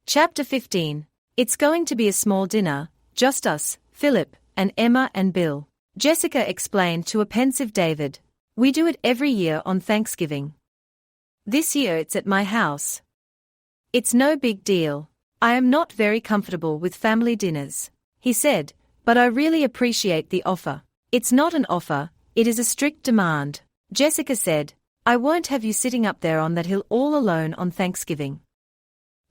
Chapter 15. It's going to be a small dinner, just us, Philip, and Emma and Bill. Jessica explained to a pensive David. We do it every year on Thanksgiving. This year it's at my house. It's no big deal. I am not very comfortable with family dinners, he said, but I really appreciate the offer. It's not an offer, it is a strict demand, Jessica said. I won't have you sitting up there on that hill all alone on Thanksgiving.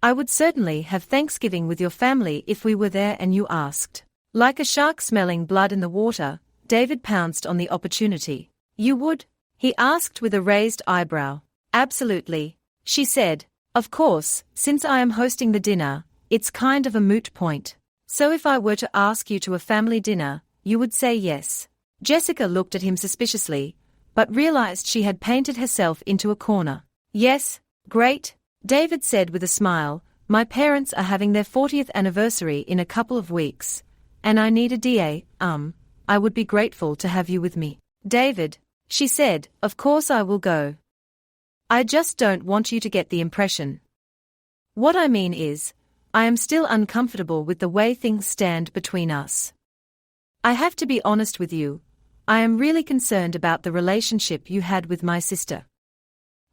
I would certainly have Thanksgiving with your family if we were there and you asked. Like a shark smelling blood in the water, David pounced on the opportunity. You would? He asked with a raised eyebrow. Absolutely, she said. Of course, since I am hosting the dinner, it's kind of a moot point. So if I were to ask you to a family dinner, you would say yes. Jessica looked at him suspiciously, but realized she had painted herself into a corner. Yes, great, David said with a smile. My parents are having their 40th anniversary in a couple of weeks, and I need a DA. I would be grateful to have you with me. David, she said, of course I will go. I just don't want you to get the impression. What I mean is, I am still uncomfortable with the way things stand between us. I have to be honest with you, I am really concerned about the relationship you had with my sister.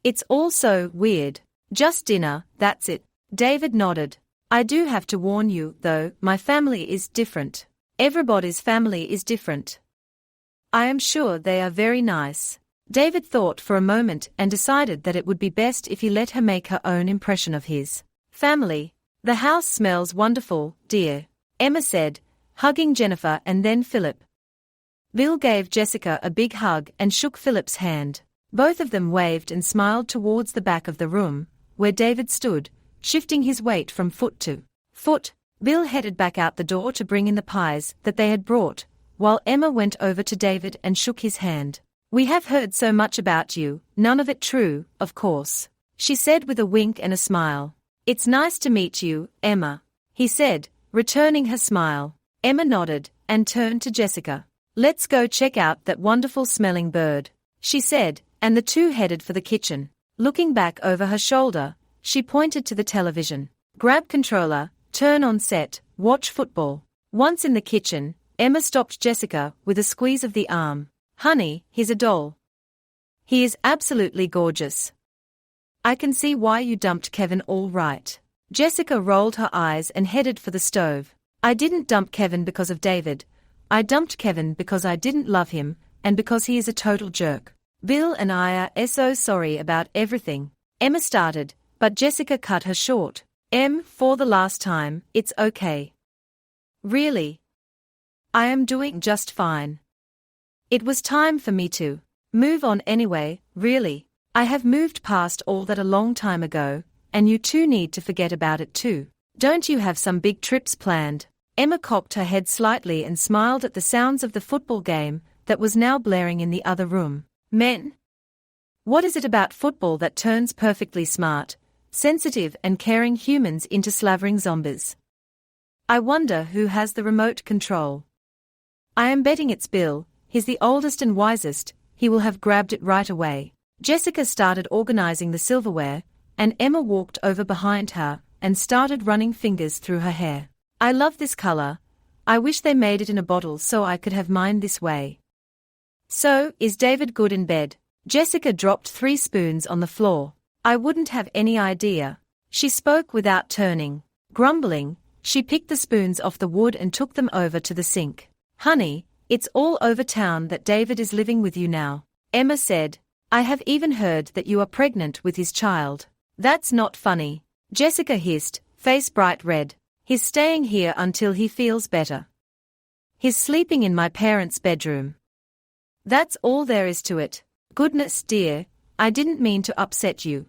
It's all so weird. Just dinner, that's it. David nodded. I do have to warn you, though, my family is different. Everybody's family is different. I am sure they are very nice. David thought for a moment and decided that it would be best if he let her make her own impression of his family. The house smells wonderful, dear, Emma said, hugging Jennifer and then Philip. Bill gave Jessica a big hug and shook Philip's hand. Both of them waved and smiled towards the back of the room, where David stood, shifting his weight from foot to foot. Bill headed back out the door to bring in the pies that they had brought, while Emma went over to David and shook his hand. We have heard so much about you, none of it true, of course, she said with a wink and a smile. It's nice to meet you, Emma, he said, returning her smile. Emma nodded and turned to Jessica. Let's go check out that wonderful smelling bird, she said, and the two headed for the kitchen. Looking back over her shoulder, she pointed to the television. Grab controller, turn on set, watch football. Once in the kitchen, Emma stopped Jessica with a squeeze of the arm. Honey, he's a doll. He is absolutely gorgeous. I can see why you dumped Kevin all right. Jessica rolled her eyes and headed for the stove. I didn't dump Kevin because of David. I dumped Kevin because I didn't love him, and because he is a total jerk. Bill and I are so sorry about everything. Emma started, but Jessica cut her short. For the last time, it's okay. Really? I am doing just fine. It was time for me to move on anyway, really. I have moved past all that a long time ago, and you two need to forget about it too. Don't you have some big trips planned? Emma cocked her head slightly and smiled at the sounds of the football game that was now blaring in the other room. Men? What is it about football that turns perfectly smart, sensitive and caring humans into slavering zombies? I wonder who has the remote control. I am betting it's Bill. He's the oldest and wisest, he will have grabbed it right away. Jessica started organizing the silverware, and Emma walked over behind her and started running fingers through her hair. I love this color. I wish they made it in a bottle so I could have mine this way. So, is David good in bed? Jessica dropped 3 spoons on the floor. I wouldn't have any idea. She spoke without turning. Grumbling, she picked the spoons off the wood and took them over to the sink. Honey, it's all over town that David is living with you now, Emma said. I have even heard that you are pregnant with his child. That's not funny, Jessica hissed, face bright red. He's staying here until he feels better. He's sleeping in my parents' bedroom. That's all there is to it. Goodness dear, I didn't mean to upset you.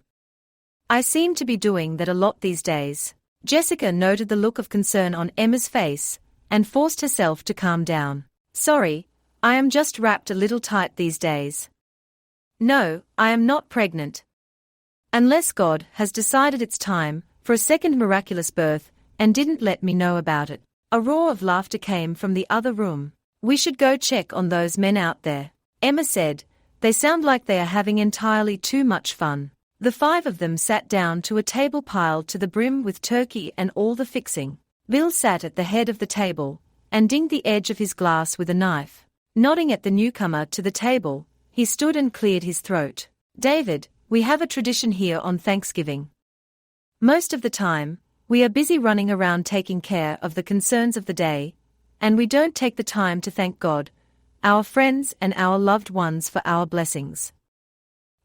I seem to be doing that a lot these days. Jessica noted the look of concern on Emma's face and forced herself to calm down. Sorry, I am just wrapped a little tight these days. No, I am not pregnant. Unless God has decided it's time for a second miraculous birth and didn't let me know about it. A roar of laughter came from the other room. We should go check on those men out there, Emma said. They sound like they are having entirely too much fun. The five of them sat down to a table piled to the brim with turkey and all the fixing. Bill sat at the head of the table, and dinged the edge of his glass with a knife. Nodding at the newcomer to the table, he stood and cleared his throat. "David, we have a tradition here on Thanksgiving. Most of the time, we are busy running around taking care of the concerns of the day, and we don't take the time to thank God, our friends and our loved ones for our blessings.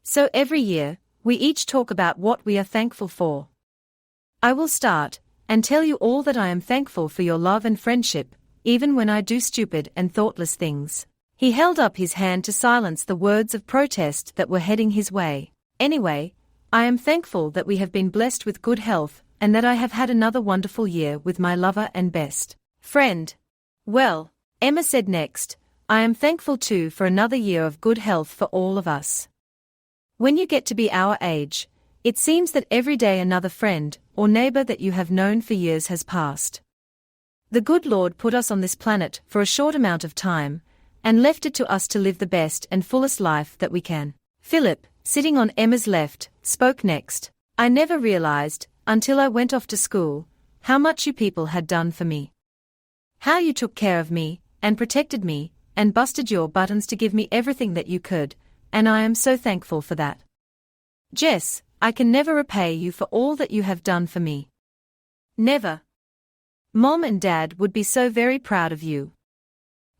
So every year, we each talk about what we are thankful for. I will start, and tell you all that I am thankful for your love and friendship, even when I do stupid and thoughtless things." He held up his hand to silence the words of protest that were heading his way. "Anyway, I am thankful that we have been blessed with good health, and that I have had another wonderful year with my lover and best friend." "Well," Emma said next, "I am thankful too for another year of good health for all of us. When you get to be our age, it seems that every day another friend or neighbor that you have known for years has passed. The good Lord put us on this planet for a short amount of time, and left it to us to live the best and fullest life that we can." Philip, sitting on Emma's left, spoke next. "I never realized, until I went off to school, how much you people had done for me. How you took care of me, and protected me, and busted your buttons to give me everything that you could, and I am so thankful for that. Jess, I can never repay you for all that you have done for me. Never. Mom and Dad would be so very proud of you.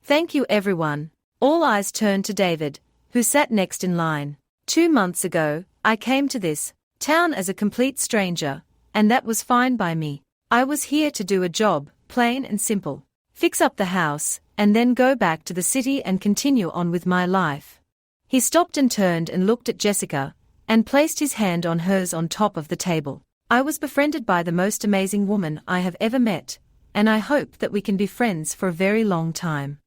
Thank you everyone." All eyes turned to David, who sat next in line. 2 months ago, I came to this town as a complete stranger, and that was fine by me. I was here to do a job, plain and simple. Fix up the house, and then go back to the city and continue on with my life." He stopped and turned and looked at Jessica, and placed his hand on hers on top of the table. "I was befriended by the most amazing woman I have ever met, and I hope that we can be friends for a very long time.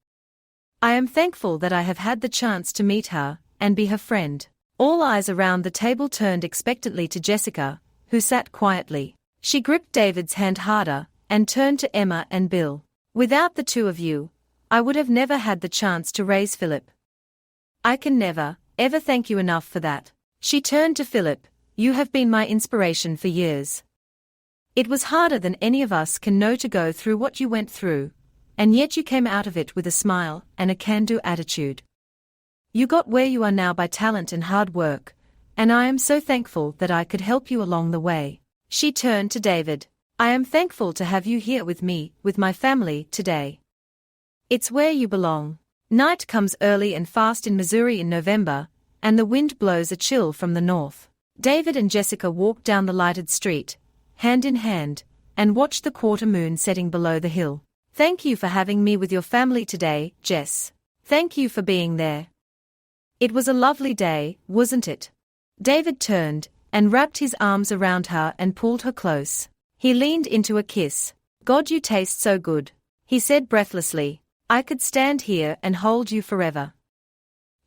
I am thankful that I have had the chance to meet her, and be her friend." All eyes around the table turned expectantly to Jessica, who sat quietly. She gripped David's hand harder, and turned to Emma and Bill. "Without the two of you, I would have never had the chance to raise Philip. I can never, ever thank you enough for that." She turned to Philip. "You have been my inspiration for years. It was harder than any of us can know to go through what you went through, and yet you came out of it with a smile and a can-do attitude. You got where you are now by talent and hard work, and I am so thankful that I could help you along the way." She turned to David. "I am thankful to have you here with me, with my family, today. It's where you belong." Night comes early and fast in Missouri in November, and the wind blows a chill from the north. David and Jessica walk down the lighted street, hand in hand, and watch the quarter moon setting below the hill. "Thank you for having me with your family today, Jess. Thank you for being there. It was a lovely day, wasn't it?" David turned, and wrapped his arms around her and pulled her close. He leaned into a kiss. "God, you taste so good," he said breathlessly. "I could stand here and hold you forever.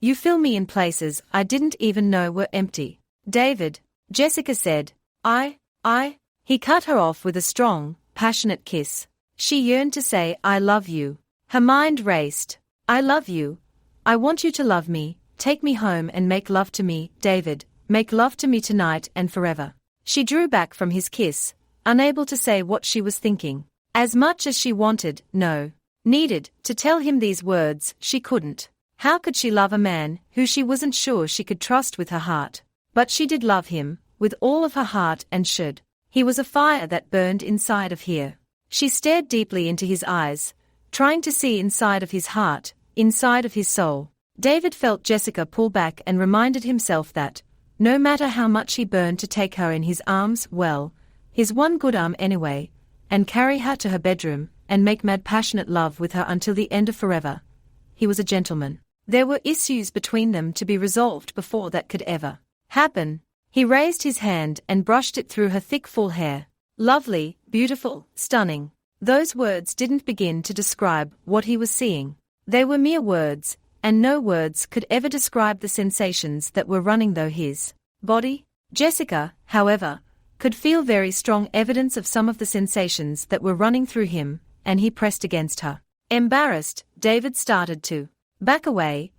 You fill me in places I didn't even know were empty." "David," Jessica said. I. He cut her off with a strong, passionate kiss. She yearned to say, "I love you." Her mind raced. "I love you. I want you to love me. Take me home and make love to me, David. Make love to me tonight and forever." She drew back from his kiss, unable to say what she was thinking. As much as she needed to tell him these words, she couldn't. How could she love a man who she wasn't sure she could trust with her heart? But she did love him, with all of her heart, and should. He was a fire that burned inside of her. She stared deeply into his eyes, trying to see inside of his heart, inside of his soul. David felt Jessica pull back and reminded himself that, no matter how much he burned to take her in his arms, well, his one good arm anyway, and carry her to her bedroom, and make mad passionate love with her until the end of forever, he was a gentleman. There were issues between them to be resolved before that could ever happen. He raised his hand and brushed it through her thick full hair. Lovely, beautiful, stunning. Those words didn't begin to describe what he was seeing. They were mere words, and no words could ever describe the sensations that were running through his body. Jessica, however, could feel very strong evidence of some of the sensations that were running through him, and he pressed against her. Embarrassed, David started to back away,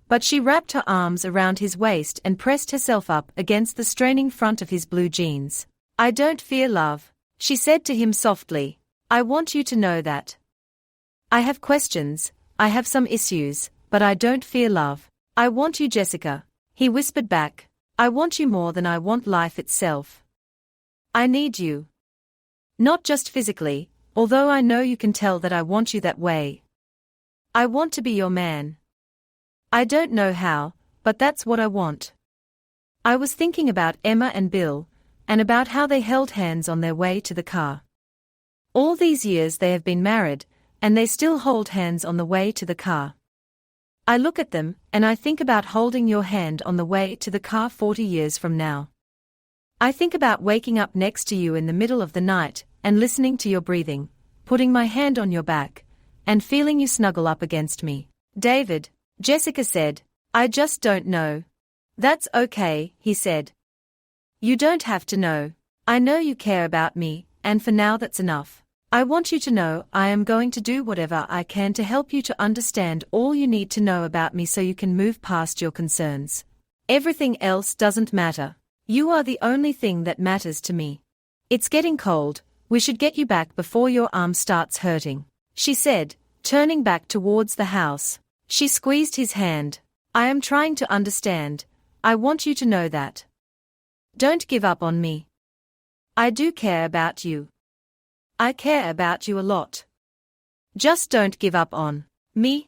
But she wrapped her arms around his waist and pressed herself up against the straining front of his blue jeans. I don't fear love, she said to him softly. I want you to know that. I have questions, I have some issues, but I don't fear love. I want you, Jessica, he whispered back. I want you more than I want life itself. I need you. Not just physically, although I know you can tell that I want you that way. I want to be your man. I don't know how, but that's what I want. I was thinking about Emma and Bill, and about how they held hands on their way to the car. All these years they have been married, and they still hold hands on the way to the car. I look at them, and I think about holding your hand on the way to the car 40 years from now. I think about waking up next to you in the middle of the night, and listening to your breathing, putting my hand on your back, and feeling you snuggle up against me. David, Jessica said, I just don't know. That's okay, he said. You don't have to know. I know you care about me, and for now that's enough. I want you to know I am going to do whatever I can to help you to understand all you need to know about me so you can move past your concerns. Everything else doesn't matter. You are the only thing that matters to me. It's getting cold, we should get you back before your arm starts hurting, she said, turning back towards the house. She squeezed his hand. I am trying to understand. I want you to know that. Don't give up on me. I do care about you. I care about you a lot. Just don't give up on me.